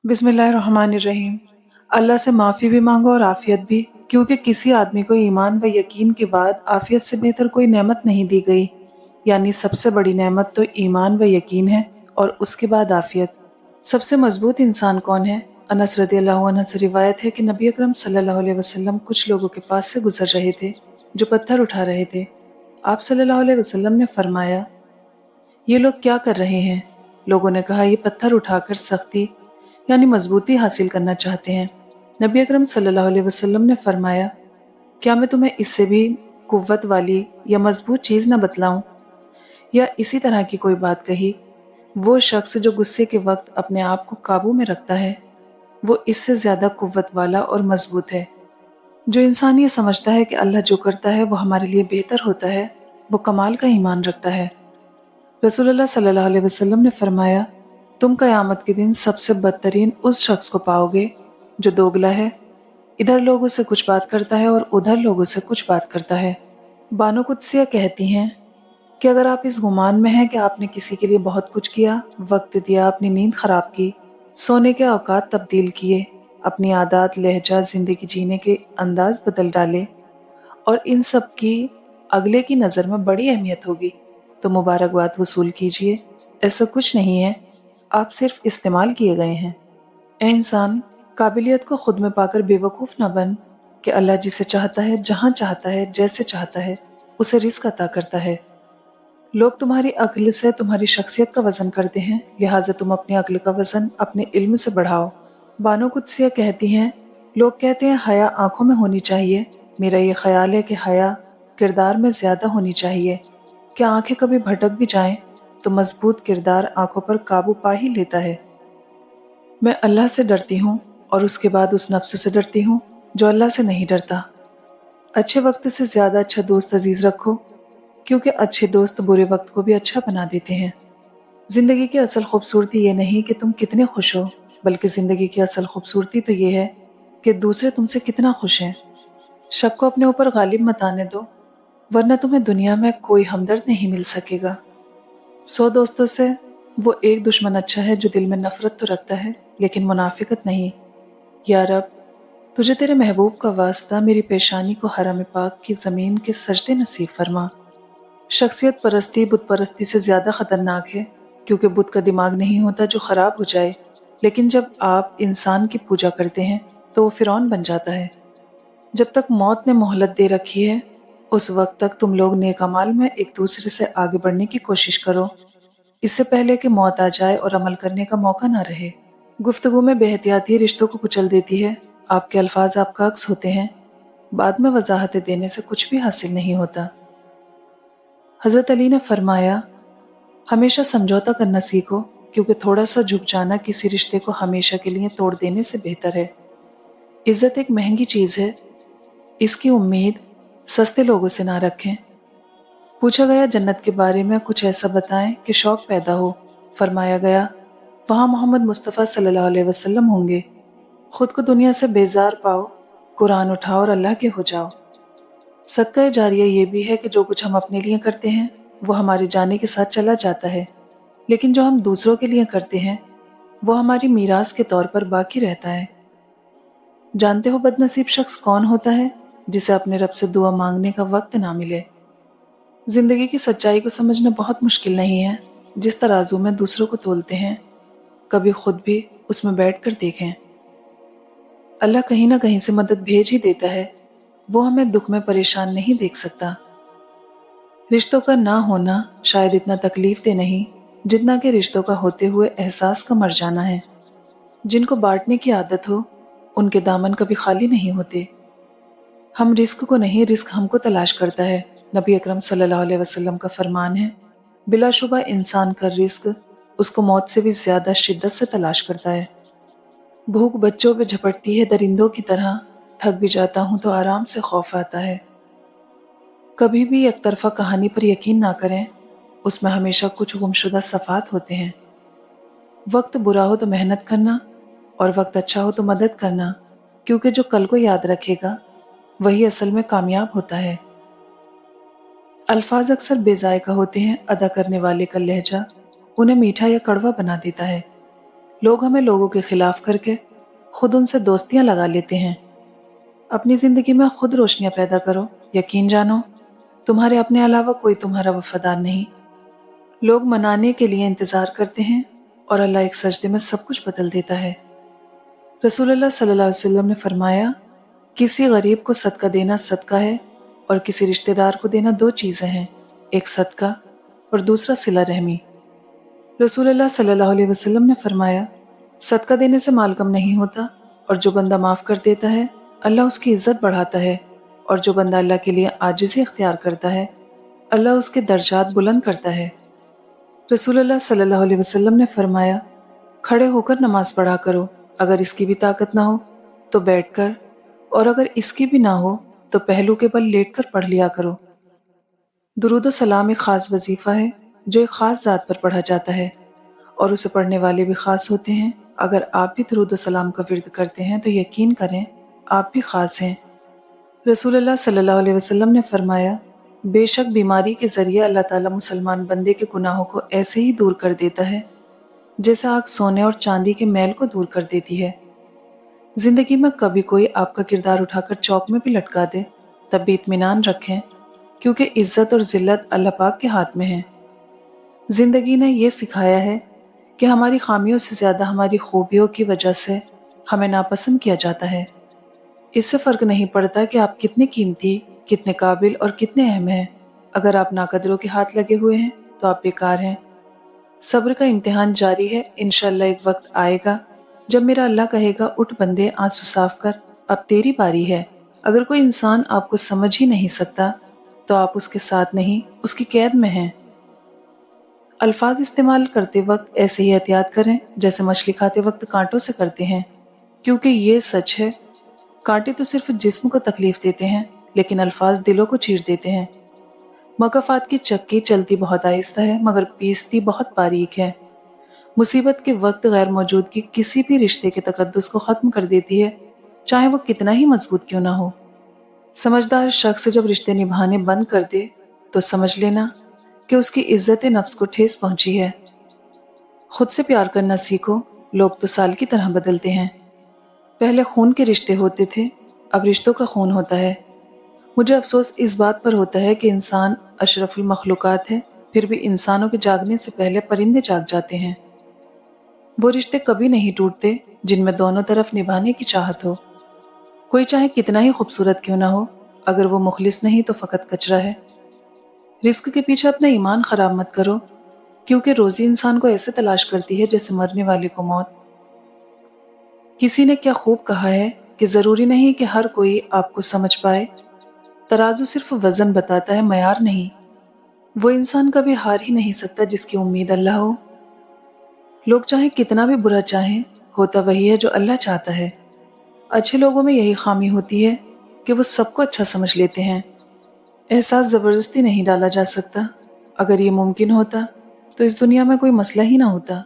बिस्मिल्लाहिर्रहमानिर्रहीम। अल्लाह से माफ़ी भी मांगो और आफ़ियत भी, क्योंकि किसी आदमी को ईमान व यकीन के बाद आफ़ियत से बेहतर कोई नेमत नहीं दी गई। यानी सबसे बड़ी नेमत तो ईमान व यकीन है और उसके बाद आफ़ियत। सबसे मजबूत इंसान कौन है? अनस रदियल्लाहु अन्हु से रिवायत है कि नबी अकरम सल्लल्लाहु अलैहि वसल्लम कुछ लोगों के पास से गुजर रहे थे जो पत्थर उठा रहे थे। आप सल्लल्लाहु अलैहि वसल्लम ने फरमाया, ये लोग क्या कर रहे हैं? लोगों ने कहा, ये पत्थर उठाकर सख्ती यानी मजबूती हासिल करना चाहते हैं। नबी अकरम सल्लल्लाहु अलैहि वसल्लम ने फरमाया, क्या मैं तुम्हें इससे भी कुव्वत वाली या मजबूत चीज़ न बतलाऊं? या इसी तरह की कोई बात कही। वो शख्स जो गुस्से के वक्त अपने आप को काबू में रखता है, वो इससे ज़्यादा कुव्वत वाला और मजबूत है। जो इंसान ये समझता है कि अल्लाह जो करता है वो हमारे लिए बेहतर होता है, वो कमाल का ईमान रखता है। रसूलुल्लाह सल्लल्लाहु अलैहि वसल्लम ने फरमाया, तुम क़यामत के दिन सबसे बदतरीन उस शख्स को पाओगे जो दोगला है, इधर लोगों से कुछ बात करता है और उधर लोगों से कुछ बात करता है। बानो कुद्सिया कहती हैं कि अगर आप इस गुमान में हैं कि आपने किसी के लिए बहुत कुछ किया, वक्त दिया, अपनी नींद खराब की, सोने के औकात तब्दील किए, अपनी आदत, लहजा, जिंदगी जीने के अंदाज बदल डाले और इन सब की अगले की नज़र में बड़ी अहमियत होगी, तो मुबारकबाद वसूल कीजिए। ऐसा कुछ नहीं है, आप सिर्फ इस्तेमाल किए गए हैं। ए इंसान, काबिलियत को खुद में पाकर बेवकूफ़ न बन कि अल्लाह जिसे चाहता है, जहाँ चाहता है, जैसे चाहता है, उसे रिज़्क अता करता है। लोग तुम्हारी अक्ल से तुम्हारी शख्सियत का वज़न करते हैं, लिहाजा तुम अपनी अक्ल का वज़न अपने इल्म से बढ़ाओ। बानो कुद्सिया कहती हैं, लोग कहते हैं हया आंखों में होनी चाहिए। मेरा ये ख्याल है कि हया किरदार में ज़्यादा होनी चाहिए। क्या आंखें कभी भटक भी जाएं तो मजबूत किरदार आंखों पर काबू पा ही लेता है। मैं अल्लाह से डरती हूँ और उसके बाद उस नफ्स से डरती हूँ जो अल्लाह से नहीं डरता। अच्छे वक्त से ज़्यादा अच्छा दोस्त अजीज रखो, क्योंकि अच्छे दोस्त बुरे वक्त को भी अच्छा बना देते हैं। जिंदगी की असल खूबसूरती ये नहीं कि तुम कितने खुश हो, बल्कि जिंदगी की असल खूबसूरती तो ये है कि दूसरे तुमसे कितना खुश हैं। शक को अपने ऊपर गालिब मत आने दो, वरना तुम्हें दुनिया में कोई हमदर्द नहीं मिल सकेगा। 100 दोस्तों से वो एक दुश्मन अच्छा है जो दिल में नफरत तो रखता है लेकिन मुनाफिकत नहीं। या रब, तुझे तेरे महबूब का वास्ता मेरी पेशानी को हरम पाक की ज़मीन के सजदे नसीब फरमा। शख्सियत परस्ती बुत परस्ती से ज़्यादा ख़तरनाक है, क्योंकि बुत का दिमाग नहीं होता जो ख़राब हो जाए, लेकिन जब आप इंसान की पूजा करते हैं तो वो फ़िरौन बन जाता है। जब तक मौत ने मोहलत दे रखी है, उस वक्त तक तुम लोग नेक अमाल में एक दूसरे से आगे बढ़ने की कोशिश करो, इससे पहले कि मौत आ जाए और अमल करने का मौका ना रहे। गुफ्तगू में बेहतियाती रिश्तों को कुचल देती है। आपके अल्फाज आपका अक्स होते हैं, बाद में वजाहतें देने से कुछ भी हासिल नहीं होता। हज़रत अली ने फरमाया, हमेशा समझौता करना सीखो, क्योंकि थोड़ा सा झुक जाना किसी रिश्ते को हमेशा के लिए तोड़ देने से बेहतर है। इज्जत एक महंगी चीज़ है, इसकी उम्मीद सस्ते लोगों से ना रखें। पूछा गया जन्नत के बारे में कुछ ऐसा बताएं कि शौक पैदा हो। फरमाया गया, वहाँ मोहम्मद मुस्तफ़ा सल्लल्लाहु अलैहि वसल्लम होंगे। खुद को दुनिया से बेजार पाओ, कुरान उठाओ और अल्लाह के हो जाओ। सदका जारिया ये भी है कि जो कुछ हम अपने लिए करते हैं वो हमारे जाने के साथ चला जाता है, लेकिन जो हम दूसरों के लिए करते हैं वो हमारी मीरास के तौर पर बाकी रहता है। जानते हो बदनसीब शख्स कौन होता है? जिसे अपने रब से दुआ मांगने का वक्त ना मिले। जिंदगी की सच्चाई को समझना बहुत मुश्किल नहीं है। जिस तराजू में दूसरों को तोलते हैं, कभी खुद भी उसमें बैठकर देखें। अल्लाह कहीं ना कहीं से मदद भेज ही देता है, वो हमें दुख में परेशान नहीं देख सकता। रिश्तों का ना होना शायद इतना तकलीफ दे नहीं जितना कि रिश्तों का होते हुए एहसास का मर जाना है। जिनको बांटने की आदत हो, उनके दामन कभी खाली नहीं होते। हम रिस्क को नहीं, रिस्क हमको तलाश करता है। नबी अकरम सल्लल्लाहु अलैहि वसल्लम का फरमान है, बिलाशुबा इंसान का रिस्क उसको मौत से भी ज्यादा शिद्दत से तलाश करता है। भूख बच्चों पे झपटती है दरिंदों की तरह, थक भी जाता हूँ तो आराम से खौफ आता है। कभी भी एक तरफा कहानी पर यकीन ना करें, उसमें हमेशा कुछ गुमशुदा सफ़ात होते हैं। वक्त बुरा हो तो मेहनत करना और वक्त अच्छा हो तो मदद करना, क्योंकि जो कल को याद रखेगा वही असल में कामयाब होता है। अल्फाज अक्सर बेजायका होते हैं, अदा करने वाले का लहजा उन्हें मीठा या कड़वा बना देता है। لوگ ہمیں لوگوں کے خلاف کر کے خود ان سے دوستیاں لگا لیتے ہیں۔ اپنی زندگی میں خود روشنیاں پیدا کرو، یقین جانو تمہارے اپنے علاوہ کوئی تمہارا وفادار نہیں۔ لوگ منانے کے لیے انتظار کرتے ہیں اور اللہ ایک سجدے میں سب کچھ بدل دیتا ہے۔ رسول اللہ صلی اللہ علیہ وسلم نے فرمایا، کسی غریب کو صدقہ دینا صدقہ ہے، اور کسی رشتہ دار کو دینا دو چیزیں ہیں، ایک صدقہ اور دوسرا صلہ رحمی۔ رسول اللہ صلی اللہ علیہ وسلم نے فرمایا، صدقہ دینے سے مال کم نہیں ہوتا، اور جو بندہ معاف کر دیتا ہے اللہ اس کی عزت بڑھاتا ہے، اور جو بندہ اللہ کے لیے عاجزی اختیار کرتا ہے اللہ اس کے درجات بلند کرتا ہے۔ رسول اللہ صلی اللہ علیہ وسلم نے فرمایا، کھڑے ہو کر نماز پڑھا کرو، اگر اس کی بھی طاقت نہ ہو تو بیٹھ کر، اور اگر اس کی بھی نہ ہو تو پہلو کے بل لیٹ کر پڑھ لیا کرو۔ درود و سلام ایک خاص وظیفہ ہے جو ایک خاص ذات پر پڑھا جاتا ہے، اور اسے پڑھنے والے بھی خاص ہوتے ہیں۔ اگر آپ بھی درود و سلام کا ورد کرتے ہیں تو یقین کریں آپ بھی خاص ہیں۔ رسول اللہ صلی اللہ علیہ وسلم نے فرمایا، بے شک بیماری کے ذریعے اللہ تعالیٰ مسلمان بندے کے گناہوں کو ایسے ہی دور کر دیتا ہے جیسے آگ سونے اور چاندی کے میل کو دور کر دیتی ہے۔ زندگی میں کبھی کوئی آپ کا کردار اٹھا کر چوک میں بھی لٹکا دے تب بھی اطمینان رکھیں، کیونکہ عزت اور ذلت اللہ پاک کے ہاتھ میں ہے۔ زندگی نے یہ سکھایا ہے کہ ہماری خامیوں سے زیادہ ہماری خوبیوں کی وجہ سے ہمیں ناپسند کیا جاتا ہے۔ اس سے فرق نہیں پڑتا کہ آپ کتنے قیمتی، کتنے قابل اور کتنے اہم ہیں۔ اگر آپ ناقدروں کے ہاتھ لگے ہوئے ہیں تو آپ بیکار ہیں۔ صبر کا امتحان جاری ہے، انشاءاللہ ایک وقت آئے گا جب میرا اللہ کہے گا، اٹھ بندے آنسو صاف کر، اب تیری باری ہے۔ اگر کوئی انسان آپ کو سمجھ ہی نہیں سکتا تو آپ اس کے ساتھ نہیں، اس کی قید میں ہیں۔ الفاظ استعمال کرتے وقت ایسے ہی احتیاط کریں جیسے مچھلی کھاتے وقت کانٹوں سے کرتے ہیں، کیونکہ یہ سچ ہے، کانٹے تو صرف جسم کو تکلیف دیتے ہیں لیکن الفاظ دلوں کو چیر دیتے ہیں۔ مقافات کی چکی چلتی بہت آہستہ ہے مگر پیستی بہت باریک ہے۔ مصیبت کے وقت غیر موجودگی کسی بھی رشتے کے تقدس کو ختم کر دیتی ہے، چاہے وہ کتنا ہی مضبوط کیوں نہ ہو۔ سمجھدار شخص جب رشتے نبھانے بند کر دے تو سمجھ لینا کہ اس کی عزت نفس کو ٹھیس پہنچی ہے۔ خود سے پیار کرنا سیکھو، لوگ تو سال کی طرح بدلتے ہیں۔ پہلے خون کے رشتے ہوتے تھے، اب رشتوں کا خون ہوتا ہے۔ مجھے افسوس اس بات پر ہوتا ہے کہ انسان اشرف المخلوقات ہے، پھر بھی انسانوں کے جاگنے سے پہلے پرندے جاگ جاتے ہیں۔ وہ رشتے کبھی نہیں ٹوٹتے جن میں دونوں طرف نبھانے کی چاہت ہو۔ کوئی چاہے کتنا ہی خوبصورت کیوں نہ ہو، اگر وہ مخلص نہیں تو فقط کچرا ہے۔ رزق کے پیچھے اپنا ایمان خراب مت کرو، کیونکہ روزی انسان کو ایسے تلاش کرتی ہے جیسے مرنے والے کو موت۔ کسی نے کیا خوب کہا ہے کہ ضروری نہیں کہ ہر کوئی آپ کو سمجھ پائے، ترازو صرف وزن بتاتا ہے، معیار نہیں۔ وہ انسان کبھی ہار ہی نہیں سکتا جس کی امید اللہ ہو۔ لوگ چاہے کتنا بھی برا چاہیں، ہوتا وہی ہے جو اللہ چاہتا ہے۔ اچھے لوگوں میں یہی خامی ہوتی ہے کہ وہ سب کو اچھا سمجھ لیتے ہیں۔ احساس زبردستی نہیں ڈالا جا سکتا، اگر یہ ممکن ہوتا تو اس دنیا میں کوئی مسئلہ ہی نہ ہوتا۔